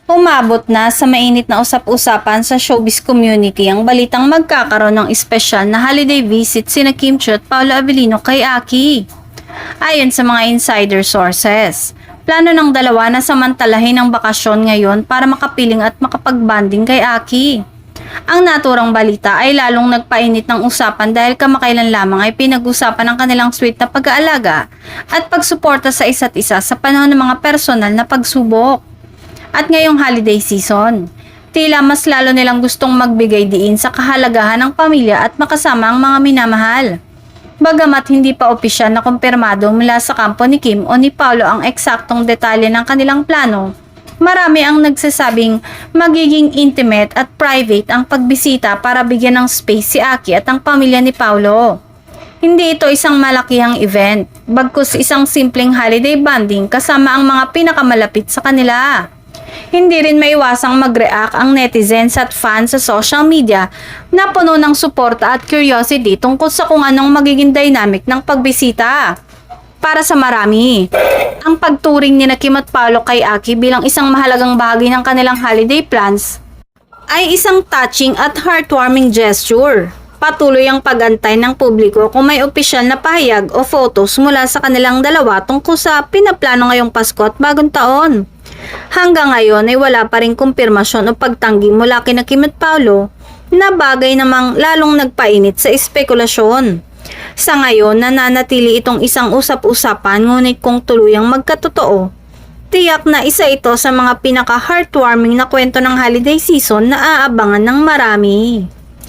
Umabot na sa mainit na usap-usapan sa showbiz community ang balitang magkakaroon ng espesyal na holiday visit sina Kim Chiu at Paolo Avellino kay Aki. Ayon sa mga insider sources, plano ng dalawa na samantalahin ang bakasyon ngayon para makapiling at makapag-banding kay Aki. Ang naturang balita ay lalong nagpainit ng usapan dahil kamakailan lamang ay pinag-usapan ang kanilang sweet na pag-aalaga at pagsuporta sa isa't isa sa panahon ng mga personal na pagsubok. At ngayong holiday season, tila mas lalo nilang gustong magbigay diin sa kahalagahan ng pamilya at makasama ang mga minamahal. Bagamat hindi pa opisyal na kumpirmado mula sa kampo ni Kim o ni Paolo ang eksaktong detalye ng kanilang plano, marami ang nagsasabing magiging intimate at private ang pagbisita para bigyan ng space si Aki at ang pamilya ni Paolo. Hindi ito isang malakihang event, bagkus isang simpleng holiday bonding kasama ang mga pinakamalapit sa kanila. Hindi rin maiwasang mag-react ang netizens at fans sa social media na puno ng suporta at curiosity tungkol sa kung anong magiging dynamic ng pagbisita. Para sa marami, ang pagturing ni Kim at Paolo kay Aki bilang isang mahalagang bahagi ng kanilang holiday plans ay isang touching at heartwarming gesture. Patuloy ang pag-antay ng publiko kung may opisyal na pahayag o photos mula sa kanilang dalawa tungkol sa pinaplano ngayong Pasko at Bagong Taon. Hanggang ngayon ay wala pa ring kumpirmasyon o pagtanggi mula kina Kim at Paolo na bagay namang lalong nagpainit sa espekulasyon. Sa ngayon, nananatili itong isang usap-usapan ngunit kung tuluyang magkatotoo, tiyak na isa ito sa mga pinaka-heartwarming na kwento ng holiday season na aabangan ng marami.